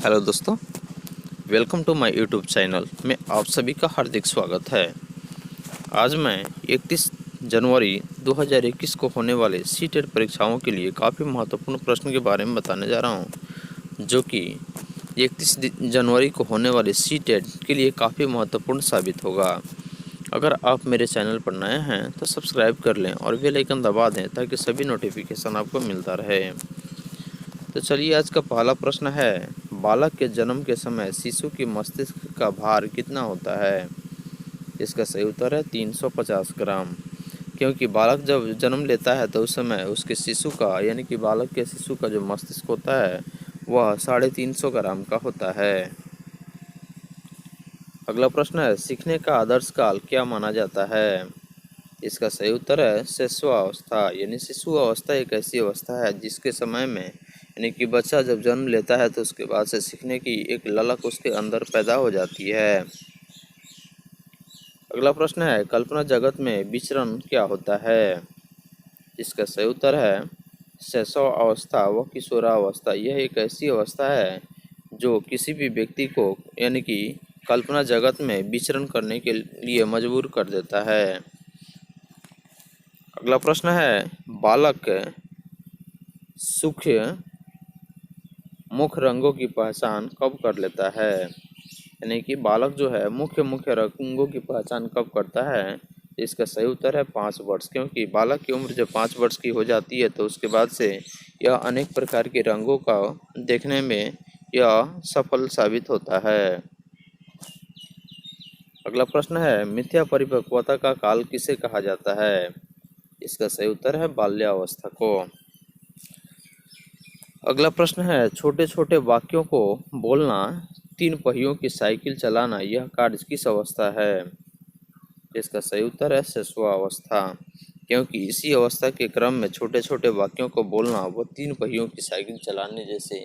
Hello दोस्तों, welcome to my YouTube channel में आप सभी का हार्दिक स्वागत है। आज मैं 31 जनवरी 2021 को होने वाले सीटेट परीक्षाओं के लिए काफ़ी महत्वपूर्ण प्रश्न के बारे में बताने जा रहा हूं, जो कि 31 जनवरी को होने वाले सीटेट के लिए काफ़ी महत्वपूर्ण साबित होगा। अगर आप मेरे चैनल पर नए हैं तो सब्सक्राइब कर लें और बेल आइकन दबा दें ताकि सभी नोटिफिकेशन आपको मिलता रहे। तो चलिए, आज का पहला प्रश्न है, बालक के जन्म के समय शिशु की मस्तिष्क का भार कितना होता है? इसका सही उत्तर है 350 ग्राम। क्योंकि बालक जब जन्म लेता है तो उस समय उसके शिशु का यानी कि बालक के शिशु का जो मस्तिष्क होता है वह 350 ग्राम का होता है। अगला प्रश्न है, सीखने का आदर्श काल क्या माना जाता है? इसका सही उत्तर है शिशुअवस्था। यानी शिशु अवस्था एक ऐसी अवस्था है जिसके समय में यानी कि बच्चा जब जन्म लेता है तो उसके बाद से सीखने की एक ललक उसके अंदर पैदा हो जाती है। अगला प्रश्न है, कल्पना जगत में विचरण क्या होता है? इसका सही उत्तर है शैशव अवस्था व किशोरावस्था। यह एक ऐसी अवस्था है जो किसी भी व्यक्ति को यानी कि कल्पना जगत में विचरण करने के लिए मजबूर कर देता है। अगला प्रश्न है, बालक सूक्ष्म मुख्य रंगों की पहचान कब कर लेता है? यानी कि बालक जो है मुख्य रंगों की पहचान कब करता है? इसका सही उत्तर है 5 वर्ष। क्योंकि बालक की उम्र जब 5 वर्ष की हो जाती है तो उसके बाद से यह अनेक प्रकार के रंगों का देखने में यह सफल साबित होता है। अगला प्रश्न है, मिथ्या परिपक्वता का काल किसे कहा जाता है? इसका सही उत्तर है बाल्यावस्था को। अगला प्रश्न है, छोटे छोटे वाक्यों को बोलना, 3 पहियों की साइकिल चलाना, यह कार्य किस अवस्था है? इसका सही उत्तर है शिशुअवस्था। क्योंकि इसी अवस्था के क्रम में छोटे छोटे वाक्यों को बोलना व 3 पहियों की साइकिल चलाने जैसे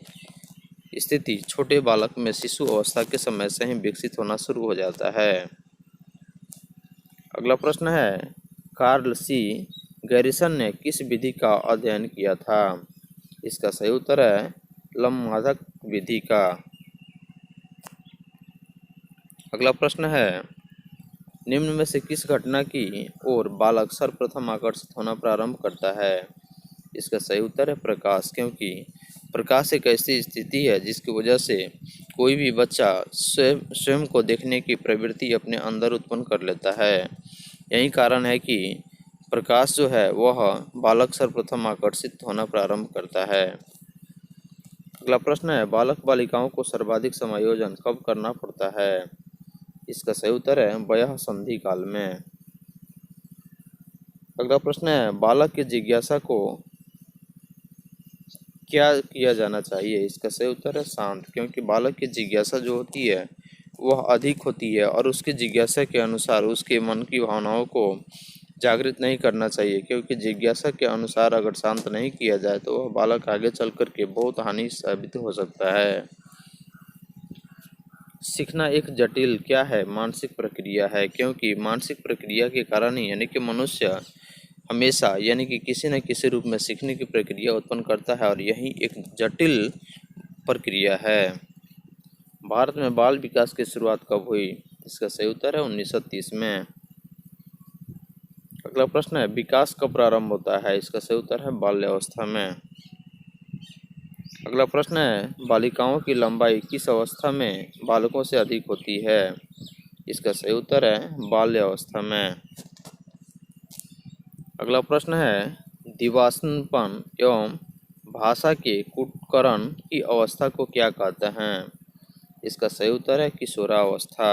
स्थिति छोटे बालक में शिशु अवस्था के समय से ही विकसित होना शुरू हो जाता है। अगला प्रश्न है, कार्ल सी गैरिसन ने किस विधि का अध्ययन किया था? इसका सही उत्तर है लंबमादक विधि का। अगला प्रश्न है, निम्न में से किस घटना की ओर बालक सर्वप्रथम आकर्षित होना प्रारंभ करता है? इसका सही उत्तर है प्रकाश। क्योंकि प्रकाश एक ऐसी स्थिति है जिसकी वजह से कोई भी बच्चा स्वयं को देखने की प्रवृत्ति अपने अंदर उत्पन्न कर लेता है। यही कारण है कि प्रकाश जो है वह बालक सर्वप्रथम आकर्षित होना प्रारंभ करता है। अगला प्रश्न है, बालक बालिकाओं को सर्वाधिक समायोजन कब करना पड़ता है? इसका सही उत्तर है वयः संधि काल में। अगला प्रश्न है, बालक की जिज्ञासा को क्या किया जाना चाहिए? इसका सही उत्तर है शांत। क्योंकि बालक की जिज्ञासा जो होती है वह अधिक होती है और उसकी जिज्ञासा के अनुसार उसके मन की भावनाओं को जागृत नहीं करना चाहिए। क्योंकि जिज्ञासा के अनुसार अगर शांत नहीं किया जाए तो वह बालक आगे चल कर के बहुत हानि साबित हो सकता है। सीखना एक जटिल क्या है? मानसिक प्रक्रिया है। क्योंकि मानसिक प्रक्रिया के कारण ही यानी कि मनुष्य हमेशा यानी कि किसी न किसी रूप में सीखने की प्रक्रिया उत्पन्न करता है और यही एक जटिल प्रक्रिया है। भारत में बाल विकास की शुरुआत कब हुई? इसका सही उत्तर है 1930 में। अगला प्रश्न है, विकास कब प्रारंभ होता है? इसका सही उत्तर है बाल्यावस्था में। अगला प्रश्न है, बालिकाओं की लंबाई किस अवस्था में बालकों से अधिक होती है? इसका सही उत्तर है बाल्यावस्था में। अगला प्रश्न है, दिवास्वपन एवं भाषा के कूटकरण की अवस्था को क्या कहते हैं? इसका सही उत्तर है किशोरावस्था।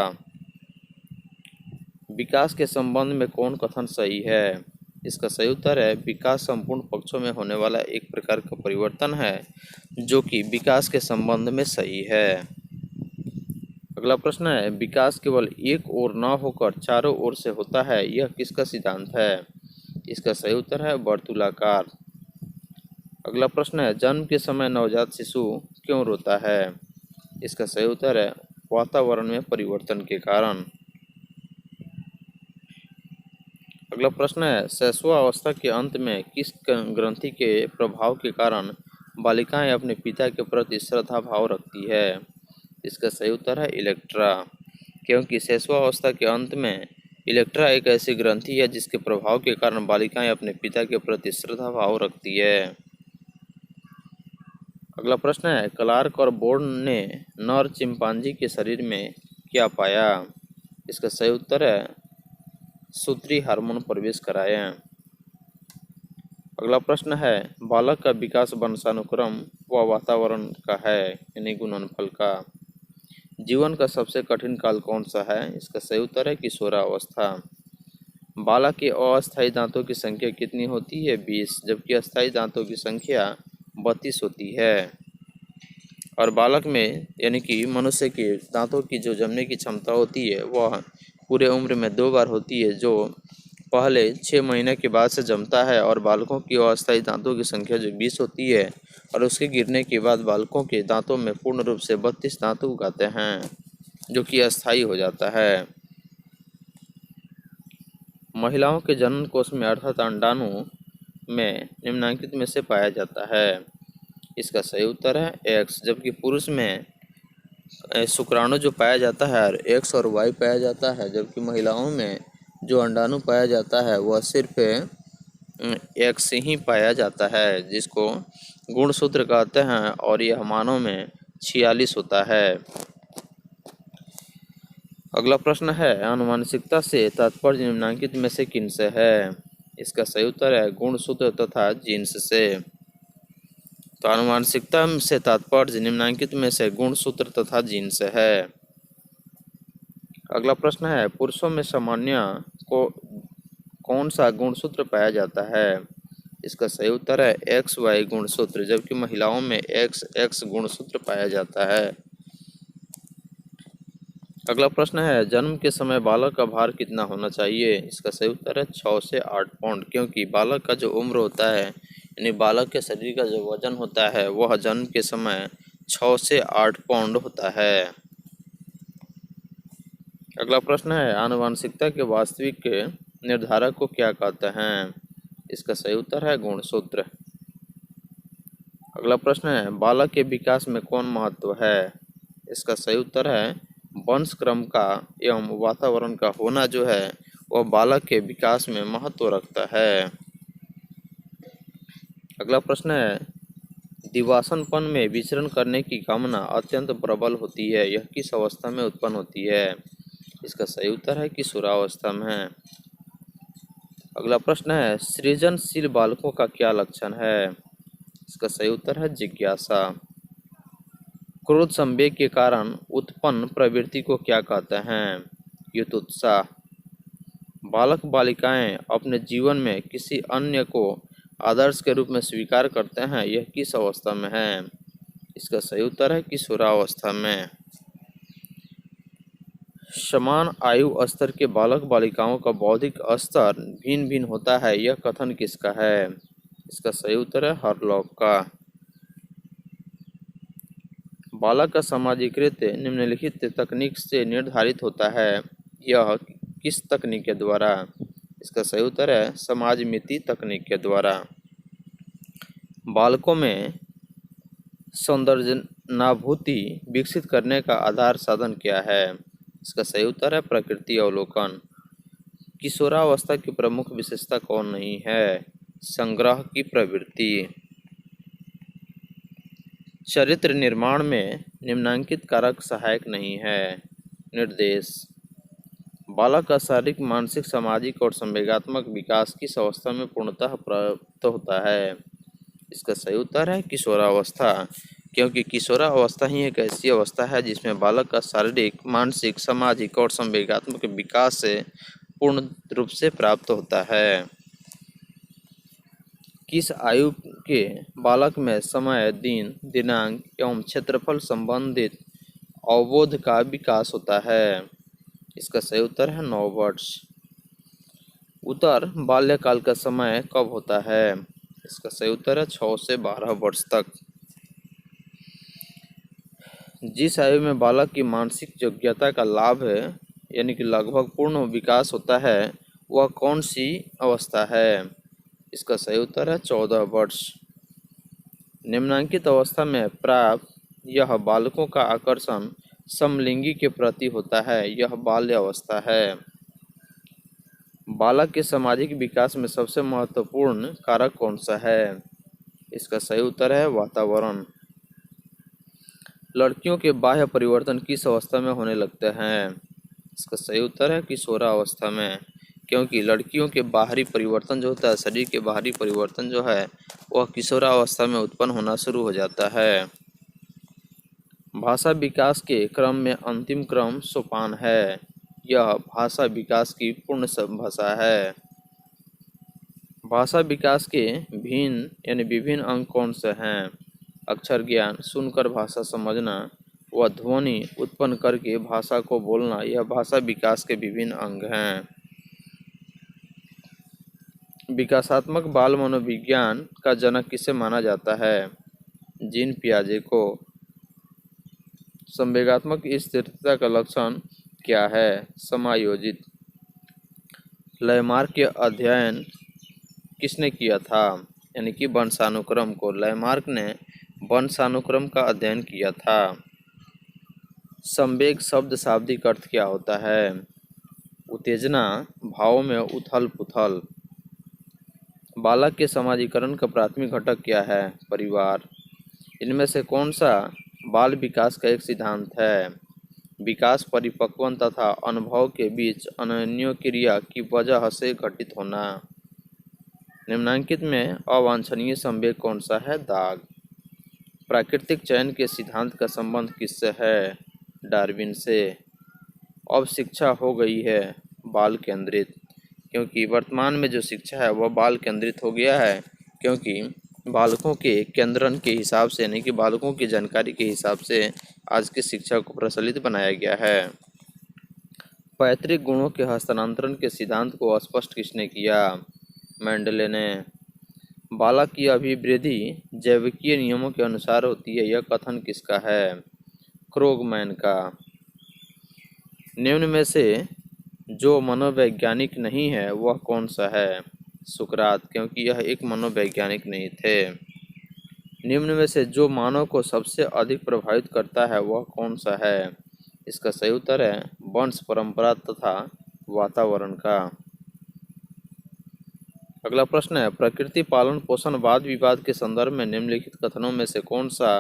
विकास के संबंध में कौन कथन सही है? इसका सही उत्तर है विकास संपूर्ण पक्षों में होने वाला एक प्रकार का परिवर्तन है जो कि विकास के संबंध में सही है। अगला प्रश्न है, विकास केवल एक ओर न होकर चारों ओर से होता है, यह किसका सिद्धांत है? इसका सही उत्तर है वर्तुलाकार। अगला प्रश्न है, जन्म के समय नवजात शिशु क्यों रोता है? इसका सही उत्तर है वातावरण में परिवर्तन के कारण। अगला प्रश्न है, शैशवावस्था के अंत में किस ग्रंथि के प्रभाव के कारण बालिकाएं अपने पिता के प्रति श्रद्धा भाव रखती है? इसका सही उत्तर है इलेक्ट्रा, क्योंकि शैशवावस्था के अंत में इलेक्ट्रा एक ऐसी ग्रंथि है जिसके प्रभाव के कारण बालिकाएं अपने पिता के प्रति श्रद्धा भाव रखती है। अगला प्रश्न है, क्लार्क और बोर्न ने नर चिंपांजी के शरीर में क्या पाया? इसका सही उत्तर है सूत्री हार्मोन प्रवेश कराया। अगला प्रश्न है, बालक का विकास वंशानुक्रम व वातावरण का है यानी गुणनफल का। जीवन का सबसे कठिन काल कौन सा है? इसका सही उत्तर है किशोरावस्था। बालक के अस्थायी दांतों की संख्या कितनी होती है? 20, जबकि अस्थायी दांतों की संख्या 32 होती है। और बालक में यानी कि मनुष्य के दांतों की जो जमने की क्षमता होती है वह पूरे उम्र में 2 बार होती है, जो पहले 6 महीने के बाद से जमता है। और बालकों की अस्थायी दांतों की संख्या जो 20 होती है और उसके गिरने के बाद बालकों के दांतों में पूर्ण रूप से 32 दांत उग आते हैं, जो कि अस्थायी हो जाता है। महिलाओं के जनन कोष में अर्थात अंडाणु में निम्नलिखित में से पाया जाता है। इसका सही उत्तर है एक्स, जबकि पुरुष में शुक्राणु जो पाया जाता है एक्स और वाई पाया जाता है, जबकि महिलाओं में जो अंडाणु पाया जाता है वह सिर्फ एक्स ही पाया जाता है, जिसको गुणसूत्र कहते हैं। और यह मानव में 46 होता है। अगला प्रश्न है, आनुवांशिकता से तात्पर्य निम्नलिखित में से किन से है? इसका सही उत्तर है गुणसूत्र तथा जीन्स से। तो आनुवांशिकता से तात्पर्य निम्नलिखित में से गुणसूत्र तथा जीन्स है। अगला प्रश्न है, पुरुषों में सामान्य को कौन सा गुणसूत्र पाया जाता है? इसका सही उत्तर है एक्स वाई गुणसूत्र, जबकि महिलाओं में एक्स एक्स गुणसूत्र पाया जाता है। अगला प्रश्न है, जन्म के समय बालक का भार कितना होना चाहिए? इसका सही उत्तर है 6 से 8 पाउंड, क्योंकि बालक का जो उम्र होता है यानी बालक के शरीर का जो वजन होता है वह जन्म के समय 6 से 8 पाउंड होता है। अगला प्रश्न है, आनुवांशिकता के वास्तविक निर्धारक को क्या कहते हैं? इसका सही उत्तर है गुणसूत्र। अगला प्रश्न है, बालक के विकास में कौन महत्व है? इसका सही उत्तर है वंश क्रम का एवं वातावरण का होना जो है वह बालक के विकास में महत्व रखता है। अगला प्रश्न है, दिवासनपन में विचरण करने की कामना अत्यंत प्रबल होती है, यह किस अवस्था में उत्पन्न होती है? इसका सही उत्तर है किशोरावस्था में। अगला प्रश्न है, सृजनशील बालकों का क्या लक्षण है? इसका सही उत्तर है जिज्ञासा। क्रोध संवेग के कारण उत्पन्न प्रवृत्ति को क्या कहते हैं? युत्सुकता। बालक बालिकाएं अपने जीवन में किसी अन्य को आदर्श के रूप में स्वीकार करते हैं, यह किस अवस्था में है? इसका सही उत्तर है किशोरावस्था में। समान आयु स्तर के बालक बालिकाओं का बौद्धिक स्तर भिन्न भिन्न होता है, यह कथन किसका है? इसका सही उत्तर है हरलॉक का। बालक का समाजीकृत निम्नलिखित तकनीक से निर्धारित होता है, यह किस तकनीक के द्वारा? इसका सही उत्तर है समाज मिति तकनीक के द्वारा। बालकों में सौंदर्यनाभूति विकसित करने का आधार साधन क्या है? इसका सही उत्तर है प्रकृति अवलोकन। किशोरावस्था की प्रमुख विशेषता कौन नहीं है? संग्रह की प्रवृत्ति। चरित्र निर्माण में निम्नलिखित कारक सहायक नहीं है। निर्देश। बालक का शारीरिक मानसिक सामाजिक और संवेगात्मक विकास किस अवस्था में पूर्णतः प्राप्त होता है? इसका सही उत्तर है किशोरावस्था, क्योंकि किशोरावस्था ही एक ऐसी अवस्था है जिसमें बालक का शारीरिक मानसिक सामाजिक और संवेगात्मक विकास से पूर्ण रूप से प्राप्त होता है। किस आयु के बालक में समय, दिन, दिनांक एवं क्षेत्रफल संबंधित अवबोध का विकास होता है? इसका सही उत्तर है 9 वर्ष। उत्तर बाल्यकाल का समय कब होता है? इसका सही उत्तर है 6 से 12 वर्ष तक। जिस आयु में बालक की मानसिक योग्यता का लाभ है यानी कि लगभग पूर्ण विकास होता है वह कौन सी अवस्था है? इसका सही उत्तर है 14 वर्ष। निम्नलिखित अवस्था में प्राप्त यह बालकों का आकर्षण समलिंगी के प्रति होता है, यह बाल्य अवस्था है। बालक के सामाजिक विकास में सबसे महत्वपूर्ण कारक कौन सा है? इसका सही उत्तर है वातावरण। लड़कियों के बाह्य परिवर्तन किस अवस्था में होने लगते हैं? इसका सही उत्तर है किशोरावस्था में, क्योंकि लड़कियों के बाहरी परिवर्तन जो होता है, शरीर के बाहरी परिवर्तन जो है वह किशोरावस्था में उत्पन्न होना शुरू हो जाता है। भाषा विकास के क्रम में अंतिम क्रम सोपान है, यह भाषा विकास की पूर्ण भाषा है। भाषा विकास के भिन्न यानी विभिन्न अंग कौन से हैं? अक्षर ज्ञान, सुनकर भाषा समझना व ध्वनि उत्पन्न करके भाषा को बोलना, यह भाषा विकास के विभिन्न अंग हैं। विकासात्मक बाल मनोविज्ञान का जनक किसे माना जाता है? जीन पियाजे को। संवेगात्मक स्थिरता का लक्षण क्या है? समायोजित। लयमार्ग के अध्ययन किसने किया था? यानी कि वंशानुक्रम को। लयमार्क ने वंशानुक्रम का अध्ययन किया था। संवेग शब्द शाब्दिक अर्थ क्या होता है? उत्तेजना, भावों में उथल पुथल। बालक के समाजीकरण का प्राथमिक घटक क्या है? परिवार। इनमें से कौन सा बाल विकास का एक सिद्धांत है? विकास परिपक्वन तथा अनुभव के बीच अन्योन्य क्रिया की वजह से घटित होना। निम्नलिखित में अवांछनीय संवेग कौन सा है? दाग। प्राकृतिक चयन के सिद्धांत का संबंध किससे है? डार्विन से। अब शिक्षा हो गई है बाल केंद्रित, क्योंकि वर्तमान में जो शिक्षा है वह बाल केंद्रित हो गया है, क्योंकि बालकों के केंद्रण के हिसाब से यानी कि बालकों की जानकारी के हिसाब से आज की शिक्षा को प्रचलित बनाया गया है। पैतृक गुणों के हस्तांतरण के सिद्धांत को स्पष्ट किसने किया? मेंडले ने। बालक की अभिवृद्धि जैविकीय नियमों के अनुसार होती है, यह कथन किसका है? क्रोगमैन का। निम्न में से जो मनोवैज्ञानिक नहीं है वह कौन सा है? सुकरात, क्योंकि यह एक मनोवैज्ञानिक नहीं थे। निम्न में से जो मानव को सबसे अधिक प्रभावित करता है वह कौन सा है? इसका सही उत्तर है वंश परंपरा तथा वातावरण का। अगला प्रश्न है, प्रकृति पालन पोषण वाद विवाद के संदर्भ में निम्नलिखित कथनों में से कौन सा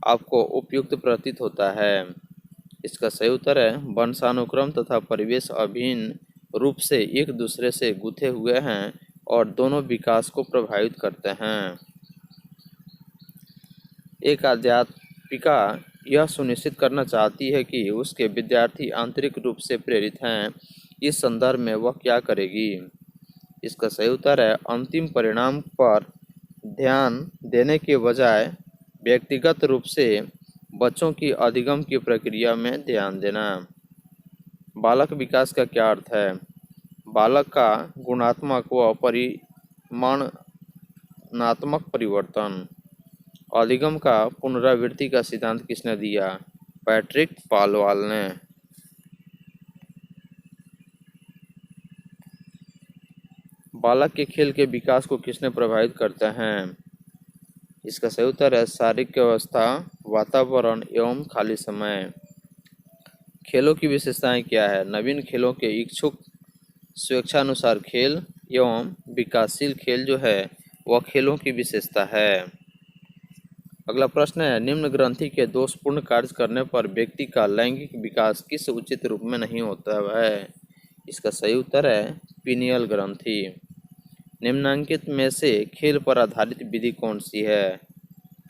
आपको उपयुक्त प्रतीत होता है? इसका सही उत्तर है वंशानुक्रम तथा परिवेश अभिन्न रूप से एक दूसरे से गुथे हुए हैं और दोनों विकास को प्रभावित करते हैं। एक अध्यापिका यह सुनिश्चित करना चाहती है कि उसके विद्यार्थी आंतरिक रूप से प्रेरित हैं, इस संदर्भ में वह क्या करेगी? इसका सही उत्तर है अंतिम परिणाम पर ध्यान देने के बजाय व्यक्तिगत रूप से बच्चों की अधिगम की प्रक्रिया में ध्यान देना। बालक विकास का क्या अर्थ है? बालक का गुणात्मक व परिमाणात्मक परिवर्तन। अधिगम का पुनरावृत्ति का सिद्धांत किसने दिया? पैट्रिक पालवाल ने। बालक के खेल के विकास को किसने प्रभावित करते हैं? इसका सही उत्तर है शारीरिक अवस्था, वातावरण एवं खाली समय। खेलों की विशेषताएं क्या है? नवीन खेलों के इच्छुक स्वेच्छानुसार खेल एवं विकासशील खेल जो है वह खेलों की विशेषता है। अगला प्रश्न है, निम्न ग्रंथि के दोषपूर्ण कार्य करने पर व्यक्ति का लैंगिक विकास किस उचित रूप में नहीं होता है? इसका सही उत्तर है पीनियल ग्रंथि। निम्नांकित में से खेल पर आधारित विधि कौन सी है?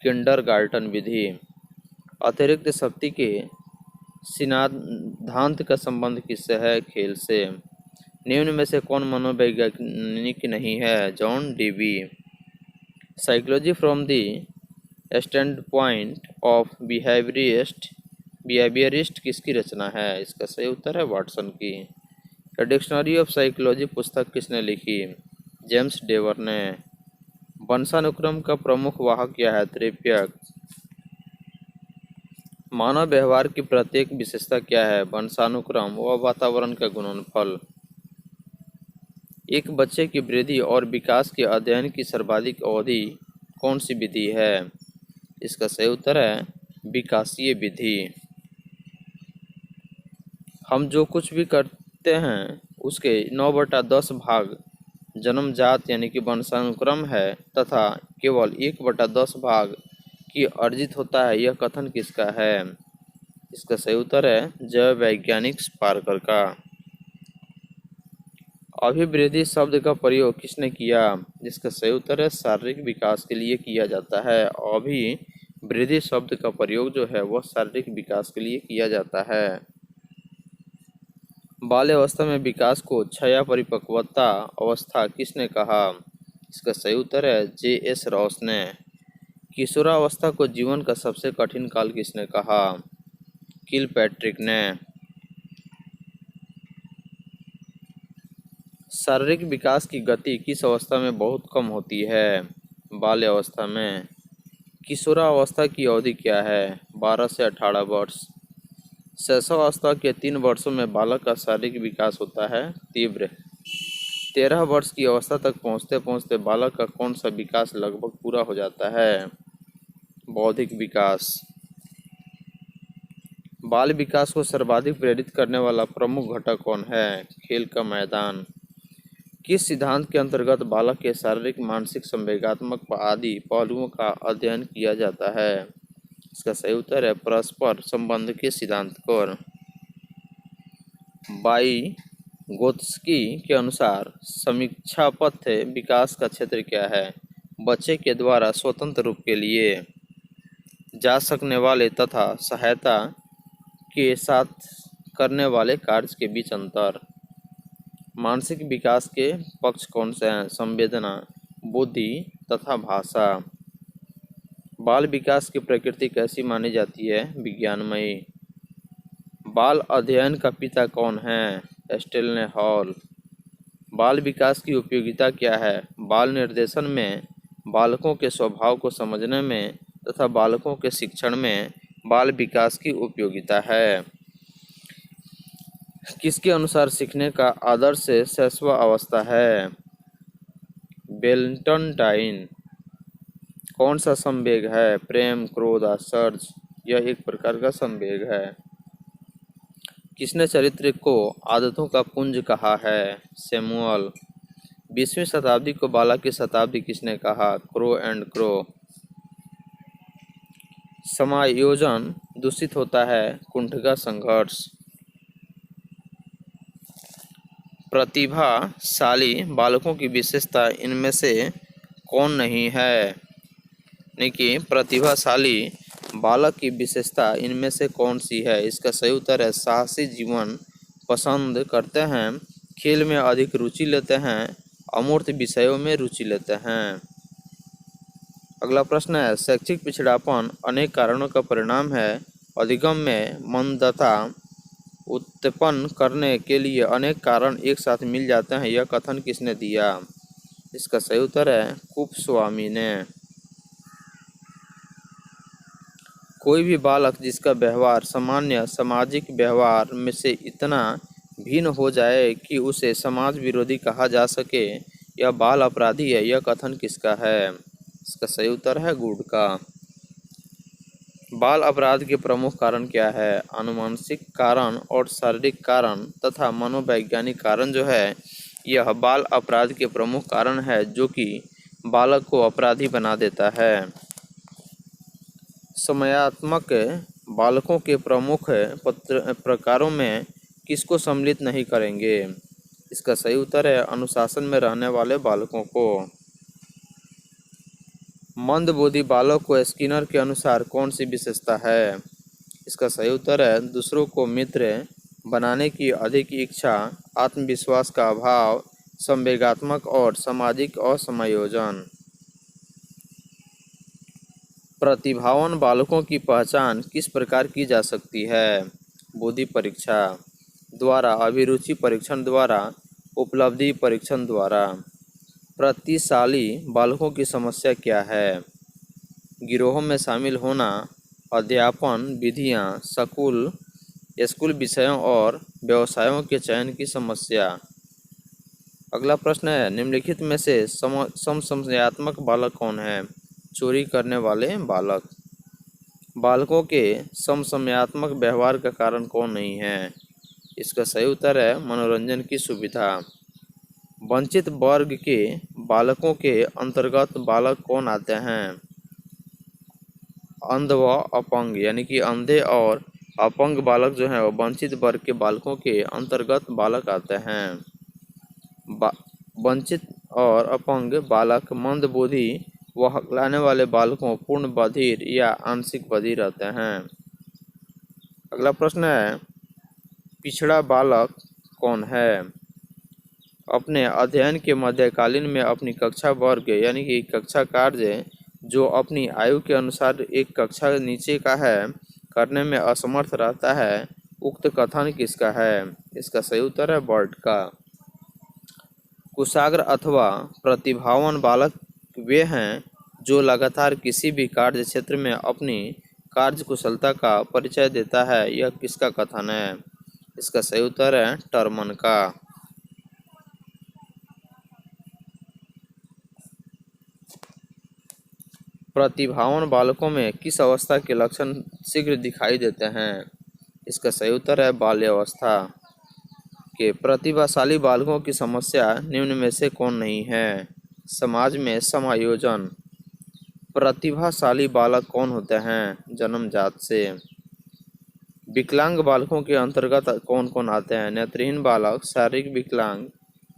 किंडरगार्टन विधि। अतिरिक्त शक्ति के सिद्धांत का संबंध किससे है? खेल से। निम्न में से कौन मनोवैज्ञानिक नहीं है? John Dewey. Psychology from the stand point of behaviourist किसकी रचना है? इसका सही उत्तर है वाटसन की। डिक्शनरी ऑफ साइकोलॉजी पुस्तक किसने लिखी? जेम्स डेवर ने। वंशानुक्रम का प्रमुख वाहक क्या है? तृतीयक। मानव व्यवहार की प्रत्येक विशेषता क्या है? वंशानुक्रम व वातावरण का गुणनफल। एक बच्चे की वृद्धि और विकास के अध्ययन की सर्वाधिक अवधि कौन सी विधि है? इसका सही उत्तर है विकासीय विधि। हम जो कुछ भी करते हैं उसके 9/10 भाग जन्मजात यानी कि वंशानुक्रम है तथा केवल 1/10 भाग की अर्जित होता है। यह कथन किसका है? इसका सही उत्तर है जैव वैज्ञानिक पार्कर का। अभिवृद्धि शब्द का प्रयोग किसने किया? जिसका सही उत्तर है शारीरिक विकास के लिए किया जाता है। अभिवृद्धि शब्द का प्रयोग जो है वह शारीरिक विकास के लिए किया जाता है। बाल्यावस्था में विकास को क्षय परिपक्वता अवस्था किसने कहा? इसका सही उत्तर है J.S. रॉस ने। किशोरावस्था को जीवन का सबसे कठिन काल किसने कहा? किलपैट्रिक ने। शारीरिक विकास की गति किस अवस्था में बहुत कम होती है? बाल्यावस्था में। किशोरावस्था की अवधि क्या है? 12 से 18 वर्ष। शैशवावस्था के 3 वर्षों में बालक का शारीरिक विकास होता है तीव्र। 13 वर्ष की अवस्था तक पहुंचते पहुंचते बालक का कौन सा विकास लगभग पूरा हो जाता है? बौद्धिक विकास। बाल विकास को सर्वाधिक प्रेरित करने वाला प्रमुख घटक कौन है? खेल का मैदान। किस सिद्धांत के अंतर्गत बालक के शारीरिक, मानसिक, संवेगात्मक आदि पहलुओं का अध्ययन किया जाता है? इसका सही उत्तर है परस्पर संबंध के सिद्धांत को। वाइगोत्स्की के अनुसार समीक्षापथ विकास का क्षेत्र क्या है? बच्चे के द्वारा स्वतंत्र रूप के लिए जा सकने वाले तथा सहायता के साथ करने वाले कार्य के बीच अंतर। मानसिक विकास के पक्ष कौन से हैं? संवेदना, बुद्धि तथा भाषा। बाल विकास की प्रकृति कैसी मानी जाती है? विज्ञानमयी। बाल अध्ययन का पिता कौन है? Stanley hall. बाल विकास की उपयोगिता क्या है? बाल निर्देशन में, बालकों के स्वभाव को समझने में तथा बालकों के शिक्षण में बाल विकास की उपयोगिता है। किसके अनुसार सीखने का आदर्श शैशवावस्था है? बेल्टनटाइन। कौन सा संवेग है? प्रेम, क्रोध, आश्चर्य। यह एक प्रकार का संवेग है। किसने चरित्र को आदतों का पुंज कहा है? सैमुअल। 20वीं शताब्दी को बालक की शताब्दी किसने कहा? Crow and crow. समायोजन दूषित होता है कुंठिका संघर्ष। प्रतिभाशाली बालकों की विशेषता इनमें से कौन नहीं है? यानी कि प्रतिभाशाली बालक की विशेषता इनमें से कौन सी है? इसका सही उत्तर है साहसी जीवन पसंद करते हैं, खेल में अधिक रुचि लेते हैं, अमूर्त विषयों में रुचि लेते हैं। अगला प्रश्न है शैक्षिक पिछड़ापन अनेक कारणों का परिणाम है। अधिगम में मंदता उत्पन्न करने के लिए अनेक कारण एक साथ मिल जाते हैं। यह कथन किसने दिया? इसका सही उत्तर है कुप्स्वामी ने। कोई भी बालक जिसका व्यवहार सामान्य सामाजिक व्यवहार में से इतना भिन्न हो जाए कि उसे समाज विरोधी कहा जा सके, यह बाल अपराधी है। यह कथन किसका है? इसका सही उत्तर है गुड का। बाल अपराध के प्रमुख कारण क्या है? आनुवंशिक कारण और शारीरिक कारण तथा मनोवैज्ञानिक कारण जो है यह बाल अपराध के प्रमुख कारण है जो कि बालक को अपराधी बना देता है। समयात्मक बालकों के प्रमुख प्रकारों में किसको सम्मिलित नहीं करेंगे? इसका सही उत्तर है अनुशासन में रहने वाले बालकों को। मंदबुद्धि बालक को स्किनर के अनुसार कौन सी विशेषता है? इसका सही उत्तर है दूसरों को मित्र बनाने की अधिक इच्छा, आत्मविश्वास का अभाव, संवेगात्मक और सामाजिक असमायोजन। प्रतिभावान बालकों की पहचान किस प्रकार की जा सकती है? बुद्धि परीक्षा द्वारा, अभिरुचि परीक्षण द्वारा, उपलब्धि परीक्षण द्वारा। प्रतिशाली बालकों की समस्या क्या है? गिरोहों में शामिल होना, अध्यापन विधियां, स्कूल विषयों और व्यवसायों के चयन की समस्या। अगला प्रश्न है निम्नलिखित में से समसमयात्मक बालक कौन है? चोरी करने वाले बालक। बालकों के समसमयात्मक व्यवहार का कारण कौन नहीं है? इसका सही उत्तर है मनोरंजन की सुविधा। वंचित वर्ग के बालकों के अंतर्गत बालक कौन आते हैं? अंध व अपंग, यानी कि अंधे और अपंग बालक जो हैं वो वंचित वर्ग के बालकों के अंतर्गत बालक आते हैं। वंचित और अपंग बालक मंदबुद्धि व हकलाने वाले बालकों पूर्ण बधिर या आंशिक बधिर रहते हैं। अगला प्रश्न है, पिछड़ा बालक कौन है? अपने अध्ययन के मध्यकालीन में अपनी कक्षा वर्ग यानी कि कक्षा कार्य जो अपनी आयु के अनुसार एक कक्षा नीचे का है करने में असमर्थ रहता है, उक्त कथन किसका है? इसका सही उत्तर है बर्ड का। कुशाग्र अथवा प्रतिभावान बालक वे हैं जो लगातार किसी भी कार्य क्षेत्र में अपनी कार्य कुशलता का परिचय देता है, यह किसका कथन है? इसका सही उत्तर है टर्मन का। प्रतिभावान बालकों में किस अवस्था के लक्षण शीघ्र दिखाई देते हैं? इसका सही उत्तर है बाल्यावस्था के। प्रतिभाशाली बालकों की समस्या निम्न में से कौन नहीं है? समाज में समायोजन। प्रतिभाशाली बालक कौन होते हैं? जन्मजात से। विकलांग बालकों के अंतर्गत कौन कौन आते हैं? नेत्रहीन बालक, शारीरिक विकलांग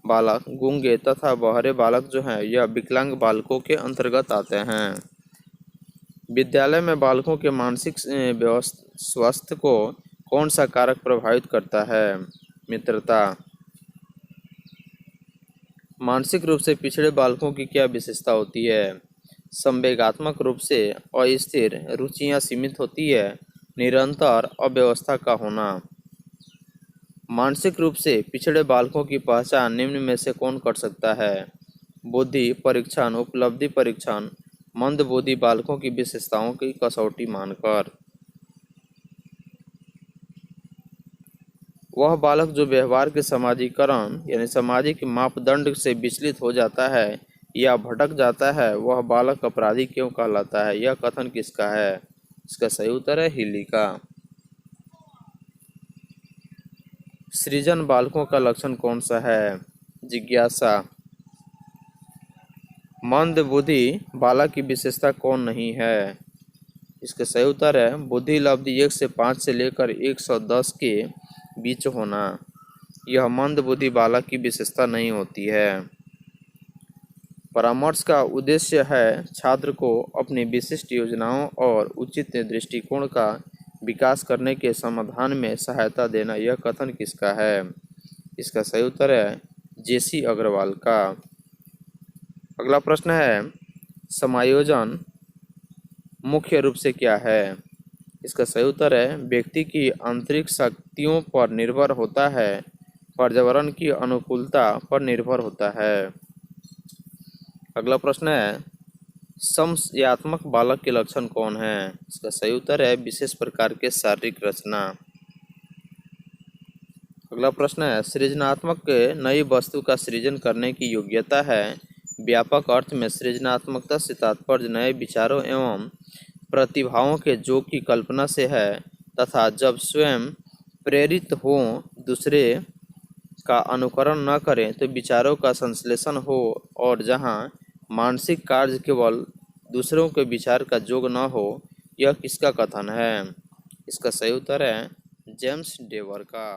बालक, गूंगे तथा बहरे बालक जो हैं यह विकलांग बालकों के अंतर्गत आते हैं। विद्यालय में बालकों के मानसिक स्वास्थ्य को कौन सा कारक प्रभावित करता है? मित्रता। मानसिक रूप से पिछड़े बालकों की क्या विशेषता होती है? संवेगात्मक रूप से अस्थिर, रुचियां सीमित होती है, निरंतर अव्यवस्था का होना। मानसिक रूप से पिछड़े बालकों की पहचान निम्न में से कौन कर सकता है? बुद्धि परीक्षण, उपलब्धि परीक्षण, मंदबुद्धि बालकों की विशेषताओं की कसौटी मानकर। वह बालक जो व्यवहार के समाजीकरण यानी सामाजिक मापदंड से विचलित हो जाता है या भटक जाता है, वह बालक अपराधी क्यों कहलाता है? यह कथन किसका है? इसका सही उत्तर है हिली का। सृजन बालकों का लक्षण कौन सा है? जिज्ञासा। मंदबुद्धि बालक की विशेषता कौन नहीं है? इसका सही उत्तर है बुद्धि लब्धि 1 से 5 से लेकर 110 के बीच होना। यह मंदबुद्धि बालक की विशेषता नहीं होती है। परामर्श का उद्देश्य है छात्र को अपनी विशिष्ट योजनाओं और उचित दृष्टिकोण का विकास करने के समाधान में सहायता देना। यह कथन किसका है? इसका सही उत्तर है जेसी अग्रवाल का। अगला प्रश्न है, समायोजन मुख्य रूप से क्या है? इसका सही उत्तर है व्यक्ति की आंतरिक शक्तियों पर निर्भर होता है, पर्यावरण की अनुकूलता पर निर्भर होता है। अगला प्रश्न है, समस्यात्मक बालक के लक्षण कौन है? इसका सही उत्तर है विशेष प्रकार के शारीरिक रचना। अगला प्रश्न है, सृजनात्मक नई वस्तु का सृजन करने की योग्यता है। व्यापक अर्थ में सृजनात्मकता से तात्पर्य नए विचारों एवं प्रतिभाओं के योग की कल्पना से है तथा जब स्वयं प्रेरित हो, दूसरे का अनुकरण न करें तो विचारों का संश्लेषण हो और जहां मानसिक कार्य केवल दूसरों के विचार का योग न हो। यह किसका कथन है? इसका सही उत्तर है जेम्स डेवर का।